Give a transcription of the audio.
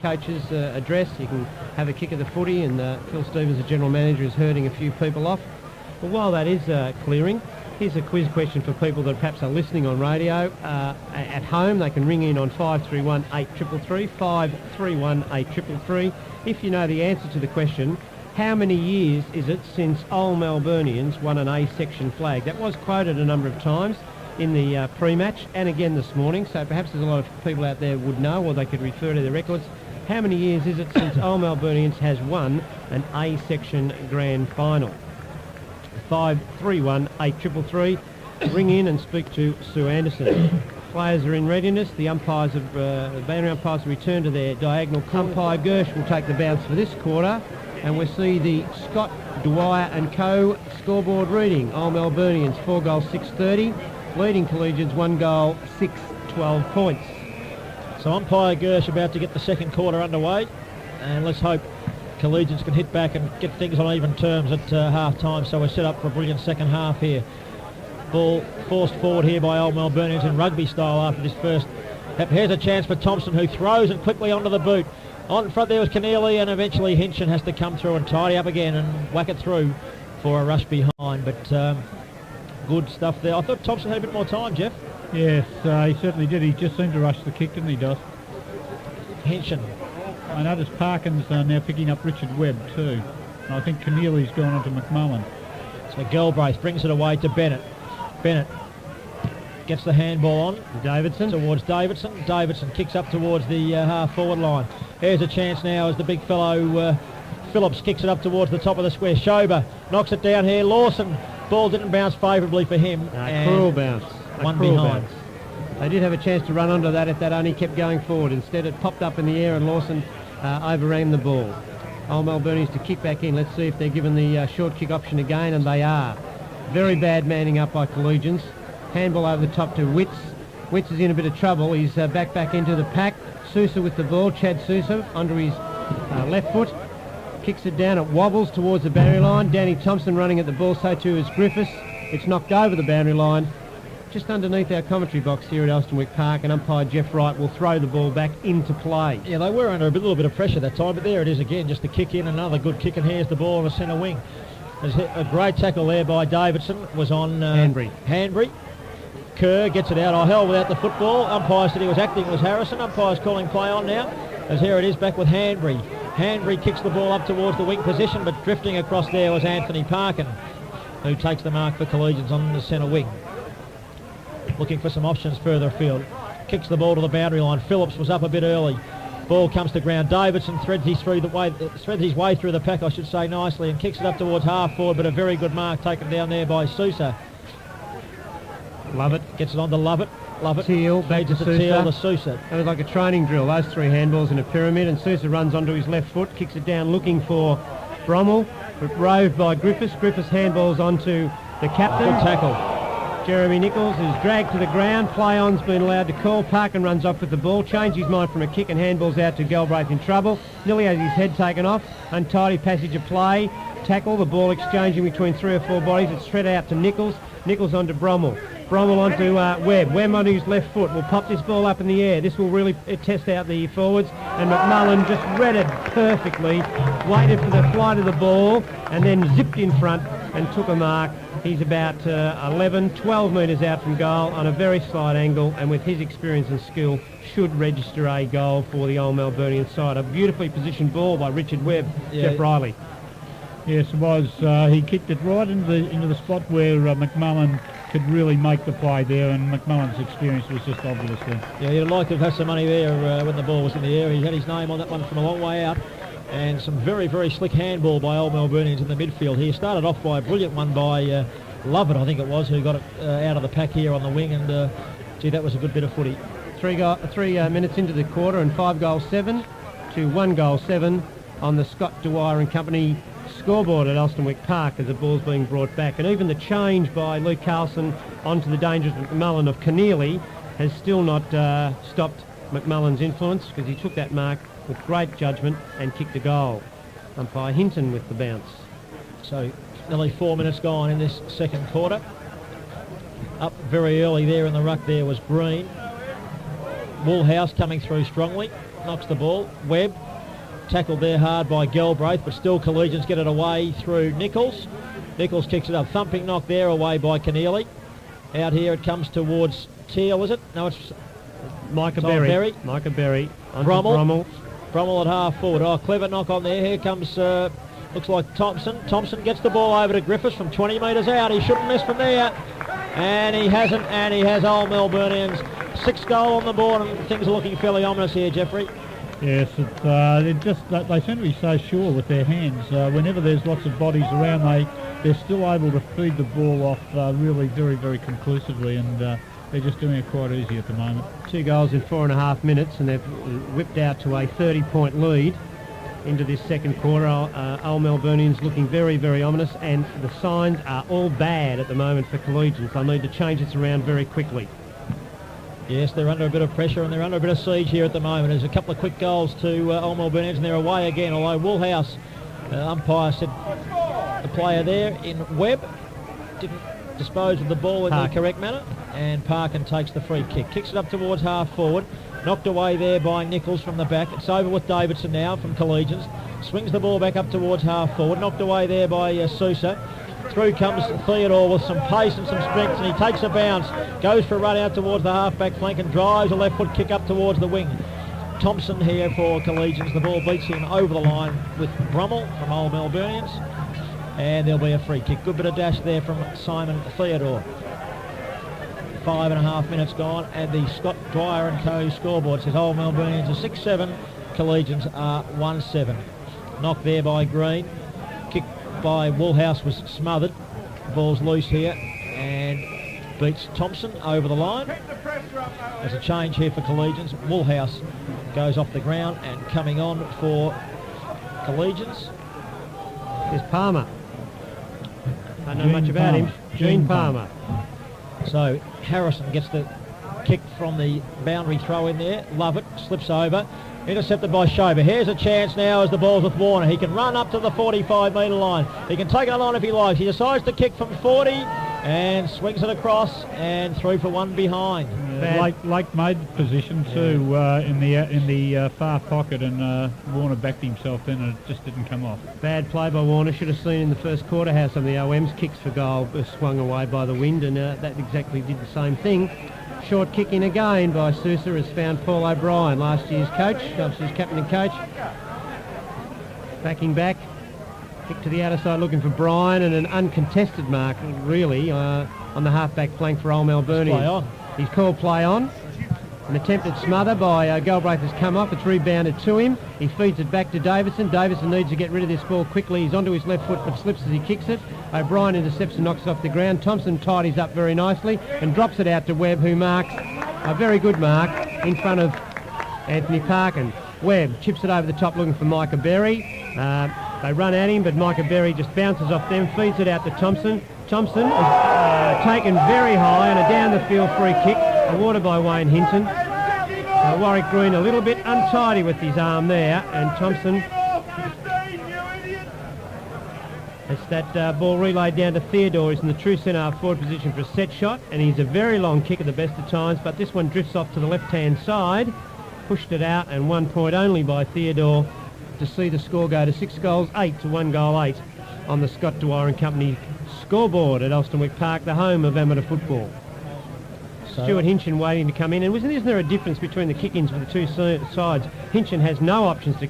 coach's address. You can have a kick at the footy, and Phil Stevens, the general manager, is herding a few people off. But while that is clearing, here's a quiz question for people that perhaps are listening on radio. At home, they can ring in on 531 8333, 531 8333. If you know the answer to the question, how many years is it since Old Melburnians won an A-section flag? That was quoted a number of times in the pre-match and again this morning, so perhaps there's a lot of people out there would know, or they could refer to their records. How many years is it since Old Melburnians has won an A-section grand final? 531 8333. Ring in and speak to Sue Anderson. Players are in readiness. The umpires have, the boundary umpires return to their diagonal. Umpire Gersh will take the bounce for this quarter, and we'll see the Scott Dwyer and Co scoreboard reading. Old Melburnians 4 goals 630, leading Collegians 1 goal 612 points. So umpire Gersh about to get the second quarter underway, and let's hope Collegians can hit back and get things on even terms at half time, so we're set up for a brilliant second half here. Ball forced forward here by Old Melburnians in rugby style after this first. Here's a chance for Thompson, who throws it quickly onto the boot. On front there was Keneally, and eventually Hinchin has to come through and tidy up again and whack it through for a rush behind, but good stuff there. I thought Thompson had a bit more time, Jeff. Yes, he certainly did. He just seemed to rush the kick, didn't he, Dos? Hinchin. I noticed Parkin's now picking up Richard Webb too. And I think Keneally's gone on to McMullen. So Galbraith brings it away to Bennett. Bennett gets the handball on. Davidson. Towards Davidson. Davidson kicks up towards the half-forward line. Here's a chance now as the big fellow Phillips kicks it up towards the top of the square. Schober knocks it down here. Lawson. Ball didn't bounce favourably for him. Cruel bounce. One behind. Bounce. They did have a chance to run onto that if that only kept going forward. Instead it popped up in the air and Lawson overran the ball. Old Melburnians to kick back in. Let's see if they're given the short kick option again, and they are. Very bad manning up by Collegians. Handball over the top to Witts. Witts is in a bit of trouble. He's back into the pack. Sousa with the ball. Chad Sousa under his left foot. Kicks it down. It wobbles towards the boundary line. Danny Thompson running at the ball, so too is Griffiths. It's knocked over the boundary line. Just underneath our commentary box here at Elstonwick Park, and umpire Jeff Wright will throw the ball back into play. Yeah, they were under a little bit of pressure that time, but there it is again, just a kick in, another good kick, and here's the ball on the centre wing. There's a great tackle there by Davidson, was on Hanbury. Kerr gets it out. Oh, hell, without the football. Umpire said he was acting, was Harrison. Umpire's calling play on now, as here it is back with Hanbury. Hanbury kicks the ball up towards the wing position, but drifting across there was Anthony Parkin, who takes the mark for Collegians on the centre wing. Looking for some options further afield. Kicks the ball to the boundary line. Phillips was up a bit early. Ball comes to ground. Davidson threads his way through the pack, I should say, nicely, and kicks it up towards half forward, but a very good mark taken down there by Sousa. Lovett. Gets it on to Lovett. Teal, back to Sousa. Teal to Sousa. It was like a training drill, those three handballs in a pyramid, and Sousa runs onto his left foot, kicks it down looking for Brommel, but roved by Griffiths. Griffiths handballs onto the captain. Good tackle. Jeremy Nichols is dragged to the ground. Play-on's been allowed to call. Parkin runs off with the ball. Changed his mind from a kick and handballs out to Galbraith in trouble. Nearly has his head taken off. Untidy passage of play. Tackle. The ball exchanging between 3 or 4 bodies. It's thread out to Nichols. Nichols onto Brommel. Brommel onto Webb. Webb onto his left foot. Will pop this ball up in the air. This will really test out the forwards. And McMullen just read it perfectly. Waited for the flight of the ball and then zipped in front and took a mark. He's about 11, 12 metres out from goal on a very slight angle, and with his experience and skill should register a goal for the Old Melburnian side. A beautifully positioned ball by Richard Webb. Jeff Riley. Yes, it was. He kicked it right into the spot where McMullen could really make the play there, and McMullen's experience was just obvious there. Yeah, he'd like to have had some money there when the ball was in the air. He had his name on that one from a long way out. And some very, very slick handball by Old Melburnians in the midfield here. Started off by a brilliant one by Lovett, I think it was, who got it out of the pack here on the wing. And, gee, that was a good bit of footy. 3 minutes into the quarter, and 5 goals 7 to 1 goal 7 on the Scott Dwyer and Company scoreboard at Elstonwick Park as the ball's being brought back. And even the change by Luke Carlson onto the dangerous McMullen of Keneally has still not stopped McMullen's influence, because he took that mark with great judgment and kicked a goal. Umpire Hinton with the bounce. So nearly 4 minutes gone in this second quarter. Up very early there in the ruck there was Green. Woolhouse coming through strongly. knocks the ball. Webb, tackled there hard by Galbraith, but still Collegians get it away through Nichols. Nichols kicks it up. Thumping knock there away by Keneally. Out here it comes towards Teal, is it? No, it's Micah Berry. Micah Berry. Brummel. Brummel at half forward. Oh, clever knock on there. Here comes, looks like Thompson. Thompson gets the ball over to Griffiths from 20 metres out. He shouldn't miss from there. And he hasn't, and he has Old Melburnians. 6 goal on the board, and things are looking fairly ominous here, Jeffrey. Yes, they seem to be so sure with their hands. Whenever there's lots of bodies around, they're still able to feed the ball off really very, very conclusively, and they're just doing it quite easy at the moment. 2 goals in 4.5 minutes, and they've whipped out to a 30-point lead into this second quarter. Old Melburnians looking very, very ominous, and the signs are all bad at the moment for Collegians. They'll need to change this around very quickly. Yes, they're under a bit of pressure and they're under a bit of siege here at the moment. There's a couple of quick goals to Old Melburnians, and they're away again, although Woolhouse, umpire said the player there in Webb didn't dispose of the ball in the correct manner, and Parkin takes the free kick. Kicks it up towards half forward. Knocked away there by Nichols from the back. It's over with Davidson now from Collegians. Swings the ball back up towards half forward. Knocked away there by Sousa. Through comes Theodore with some pace and some strength, and he takes a bounce. Goes for a run out towards the half-back flank and drives a left foot kick up towards the wing. Thompson here for Collegians. The ball beats him over the line with Brummel from Old Melburnians. And there'll be a free kick. Good bit of dash there from Simon Theodore. 5.5 minutes gone, and the Scott Dwyer and Co scoreboard says Old Melburnians are 6-7, Collegians are 1-7. Knocked there by Green. Kick by Woolhouse was smothered. Ball's loose here and beats Thompson over the line. There's a change here for Collegians. Woolhouse goes off the ground, and coming on for Collegians is Palmer. Don't know much about him. Gene Palmer. So Harrison gets the kick from the boundary throw in there. Lovett slips over. Intercepted by Schober. Here's a chance now as the ball's with Warner. He can run up to the 45-metre line. He can take it along if he likes. He decides to kick from 40 and swings it across and through for one behind. Lake made position too in the far pocket, and Warner backed himself in, and it just didn't come off. Bad play by Warner. Should have seen in the first quarter how some of the OM's kicks for goal were swung away by the wind, and that exactly did the same thing. Short kick in again by Sousa has found Paul O'Brien, last year's coach, last year's captain and coach. Backing back. Kick to the outer side looking for Bryan, and an uncontested mark really on the half-back flank for Old Melburnians. He's called play on. An attempted smother by Galbraith has come off. It's rebounded to him. He feeds it back to Davidson. Davidson needs to get rid of this ball quickly. He's onto his left foot but slips as he kicks it. O'Brien intercepts and knocks it off the ground. Thompson tidies up very nicely and drops it out to Webb, who marks a very good mark in front of Anthony Parkin. Webb chips it over the top looking for Micah Berry. They run at him, but Micah Berry just bounces off them, feeds it out to Thompson. Thompson is taken very high and a down the field free kick, awarded by Wayne Hinton. Warwick Green a little bit untidy with his arm there, and Thompson has that ball relayed down to Theodore. He's in the true centre forward position for a set shot, and he's a very long kick at the best of times, but this one drifts off to the left-hand side. Pushed it out, and 1 point only by Theodore to see the score go to 6 goals 8 to 1 goal 8 on the Scott Dwyer and Company scoreboard at Elstonwick Park, the home of amateur football. Stuart Hinchin waiting to come in, and isn't there a difference between the kick-ins for the two sides? Hinchin has no options to